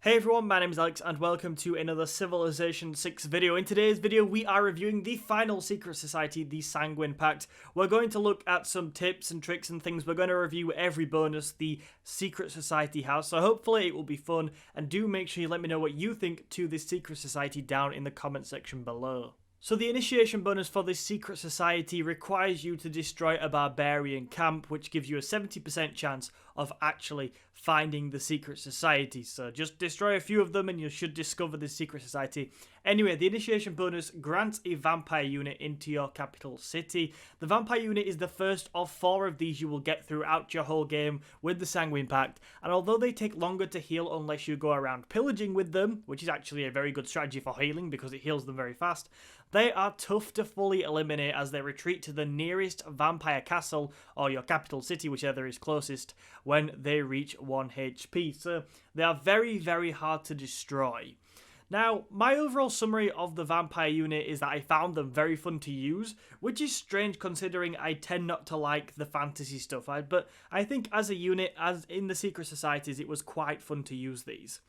Hey everyone, my name is Alex and welcome to another Civilization 6 video. In today's video we are reviewing the final secret society, the Sanguine Pact. We're going to look at some tips and tricks and things. We're going to review every bonus the secret society has, so hopefully it will be fun, and do make sure you let me know what you think to this secret society down in the comment section below. So the initiation bonus for this secret society requires you to destroy a barbarian camp, which gives you a 70% chance of actually finding the secret society. So just destroy a few of them and you should discover this secret society. Anyway, the initiation bonus grants a vampire unit into your capital city. The vampire unit is the first of 4 of these you will get throughout your whole game with the Sanguine Pact, and although they take longer to heal unless you go around pillaging with them, which is actually a very good strategy for healing because it heals them very fast, they are tough to fully eliminate as they retreat to the nearest vampire castle or your capital city, whichever is closest, when they reach 1 HP. So they are very, very hard to destroy. Now, my overall summary of the vampire unit is that I found them very fun to use, which is strange considering I tend not to like the fantasy stuff, but I think as a unit, as in the secret societies, it was quite fun to use these.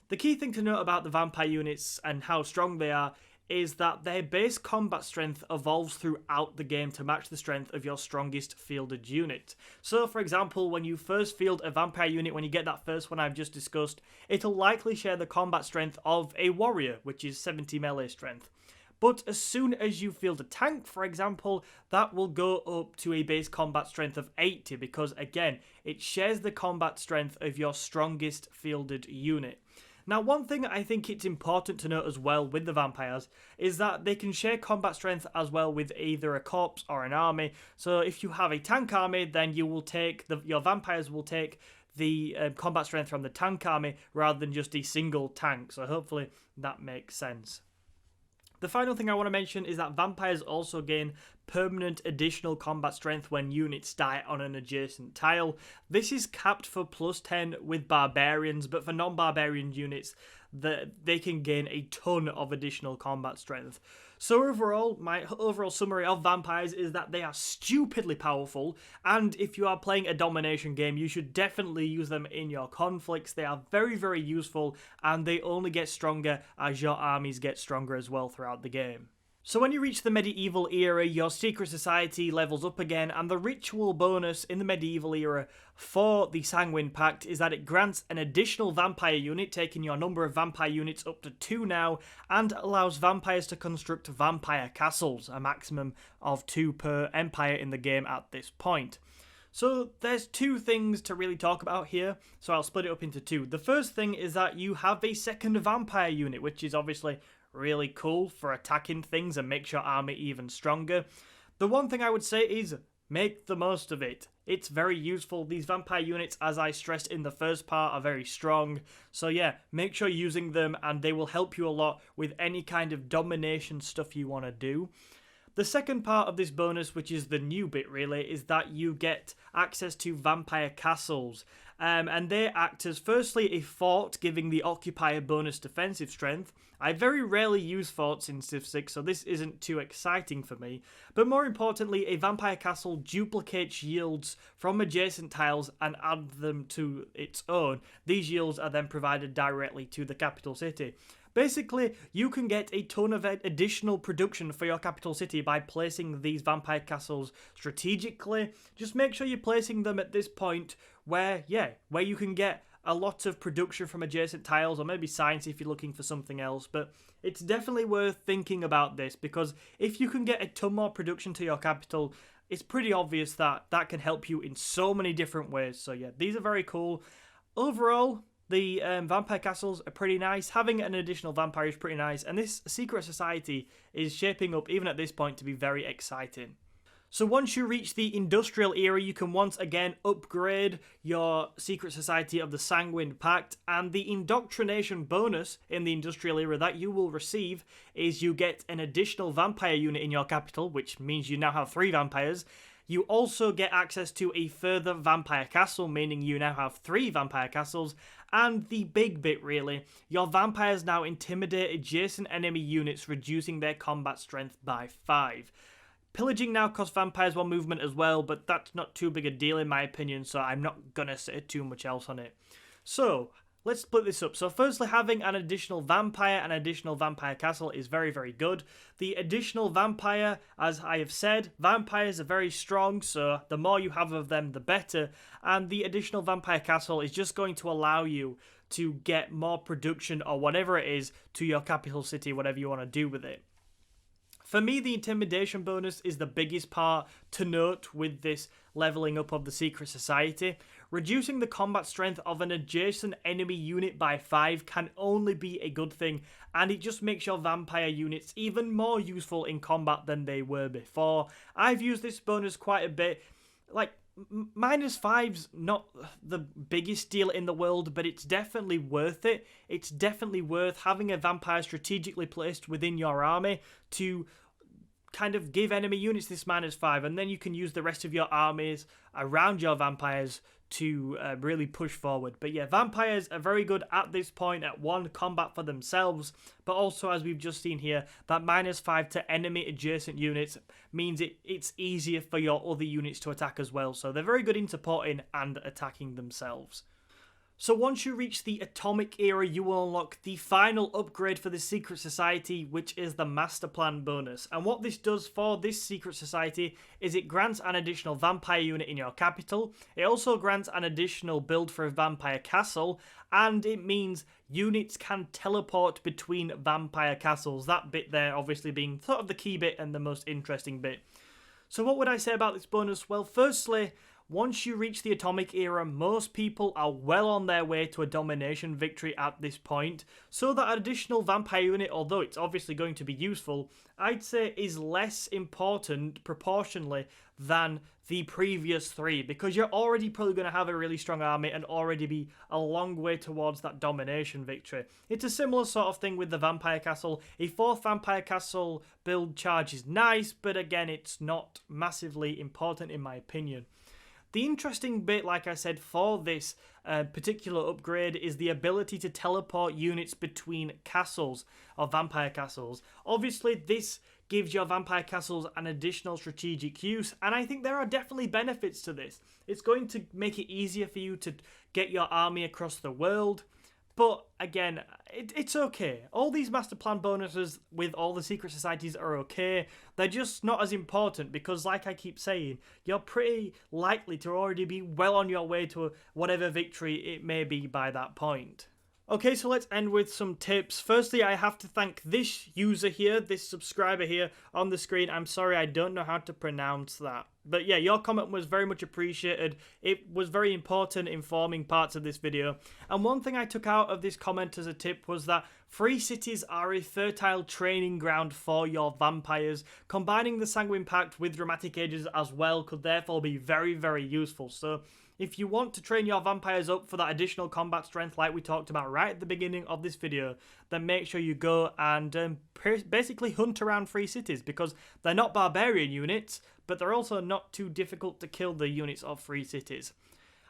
The key thing to note about the vampire units and how strong they are is that their base combat strength evolves throughout the game to match the strength of your strongest fielded unit. So for example, when you first field a vampire unit, when you get that first one I've just discussed, it'll likely share the combat strength of a warrior, which is 70 melee strength. But as soon as you field a tank, for example, that will go up to a base combat strength of 80 because, again, it shares the combat strength of your strongest fielded unit. Now, one thing I think it's important to note as well with the vampires is that they can share combat strength as well with either a corpse or an army. So if you have a tank army, then you will take your vampires will take the combat strength from the tank army rather than just a single tank. So hopefully that makes sense. The final thing I want to mention is that vampires also gain permanent additional combat strength when units die on an adjacent tile. This is capped for plus 10 with barbarians, but for non-barbarian units, they can gain a ton of additional combat strength. So overall, my overall summary of vampires is that they are stupidly powerful, and if you are playing a domination game, you should definitely use them in your conflicts. They are very, very useful, and they only get stronger as your armies get stronger as well throughout the game. So when you reach the medieval era, your secret society levels up again, and the ritual bonus in the medieval era for the Sanguine Pact is that it grants an additional vampire unit, taking your number of vampire units up to 2 now, and allows vampires to construct vampire castles, a maximum of 2 per empire in the game at this point. So there's 2 things to really talk about here, so I'll split it up into 2. The first thing is that you have a second vampire unit, which is obviously really cool for attacking things and makes your army even stronger. The one thing I would say is make the most of it. It's very useful. These vampire units, as I stressed in the first part, are very strong. So yeah, make sure you're using them and they will help you a lot with any kind of domination stuff you want to do. The second part of this bonus, which is the new bit really, is that you get access to vampire castles. And they act as firstly a fort, giving the occupier bonus defensive strength. I very rarely use forts in Civ 6, so this isn't too exciting for me. But more importantly, a vampire castle duplicates yields from adjacent tiles and adds them to its own. These yields are then provided directly to the capital city. Basically, you can get a ton of additional production for your capital city by placing these vampire castles strategically. Just make sure you're placing them at this point where you can get a lot of production from adjacent tiles, or maybe science if you're looking for something else. But it's definitely worth thinking about this, because if you can get a ton more production to your capital, it's pretty obvious that that can help you in so many different ways. So yeah, these are very cool. Overall, the vampire castles are pretty nice. Having an additional vampire is pretty nice, and this secret society is shaping up, even at this point, to be very exciting. So once you reach the industrial era, you can once again upgrade your secret society of the Sanguine Pact, and the indoctrination bonus in the industrial era that you will receive is you get an additional vampire unit in your capital, which means you now have 3 vampires. You also get access to a further vampire castle, meaning you now have 3 vampire castles, and the big bit really, your vampires now intimidate adjacent enemy units, reducing their combat strength by 5. Pillaging now costs vampires 1 movement as well, but that's not too big a deal in my opinion, so I'm not gonna say too much else on it. So, Let's split this up. So firstly, having an additional vampire and additional vampire castle is very, very good. The additional vampire, as I have said, vampires are very strong, so the more you have of them, the better. And the additional vampire castle is just going to allow you to get more production or whatever it is to your capital city, whatever you want to do with it. For me, the intimidation bonus is the biggest part to note with this leveling up of the Secret Society. Reducing the combat strength of an adjacent enemy unit by 5 can only be a good thing, and it just makes your vampire units even more useful in combat than they were before. I've used this bonus quite a bit. Like, -5's not the biggest deal in the world, but it's definitely worth it. It's definitely worth having a vampire strategically placed within your army to kind of give enemy units this -5, and then you can use the rest of your armies around your vampires to really push forward. But yeah, vampires are very good at this point at one, combat for themselves, but also, as we've just seen here, that -5 to enemy adjacent units means it's easier for your other units to attack as well. So they're very good in supporting and attacking themselves. So once you reach the Atomic Era, you will unlock the final upgrade for the Secret Society, which is the Master Plan bonus. And what this does for this Secret Society is it grants an additional vampire unit in your capital. It also grants an additional build for a vampire castle, and it means units can teleport between vampire castles. That bit there obviously being sort of the key bit and the most interesting bit. So what would I say about this bonus? Well, firstly, once you reach the Atomic Era, most people are well on their way to a domination victory at this point, so that additional vampire unit, although it's obviously going to be useful, I'd say is less important proportionally than the previous 3, because you're already probably going to have a really strong army and already be a long way towards that domination victory. It's a similar sort of thing with the Vampire Castle. A 4th Vampire Castle build charge is nice, but again, it's not massively important in my opinion. The interesting bit, like I said, for this particular upgrade is the ability to teleport units between castles, or vampire castles. Obviously, this gives your vampire castles an additional strategic use, and I think there are definitely benefits to this. It's going to make it easier for you to get your army across the world. But again, it's okay. All these master plan bonuses with all the secret societies are okay. They're just not as important because, like I keep saying, you're pretty likely to already be well on your way to whatever victory it may be by that point. Okay, so let's end with some tips. Firstly, I have to thank this user here, this subscriber here on the screen. I'm sorry, I don't know how to pronounce that. But yeah, your comment was very much appreciated. It was very important in forming parts of this video. And one thing I took out of this comment as a tip was that free cities are a fertile training ground for your vampires. Combining the Sanguine Pact with Dramatic Ages as well could therefore be very, very useful. So if you want to train your vampires up for that additional combat strength like we talked about right at the beginning of this video, then make sure you go and basically hunt around free cities, because they're not barbarian units, but they're also not too difficult to kill the units of free cities.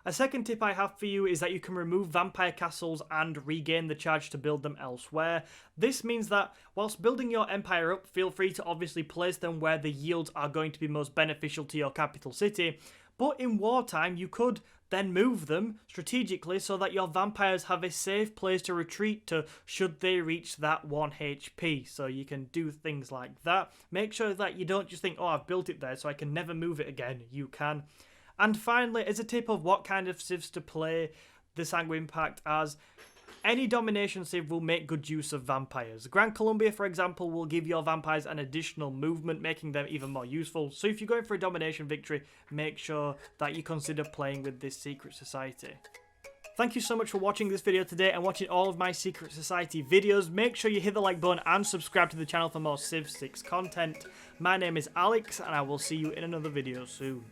A second tip I have for you is that you can remove vampire castles and regain the charge to build them elsewhere. This means that whilst building your empire up, feel free to obviously place them where the yields are going to be most beneficial to your capital city. But in wartime, you could then move them strategically so that your vampires have a safe place to retreat to should they reach that 1 HP. So you can do things like that. Make sure that you don't just think, oh, I've built it there so I can never move it again. You can. And finally, as a tip of what kind of civs to play the Sanguine Pact as, any domination civ will make good use of vampires. Grand Columbia, for example, will give your vampires an additional movement, making them even more useful. So if you're going for a domination victory, make sure that you consider playing with this secret society. Thank you so much for watching this video today and watching all of my Secret Society videos. Make sure you hit the like button and subscribe to the channel for more Civ 6 content. My name is Alex, and I will see you in another video soon.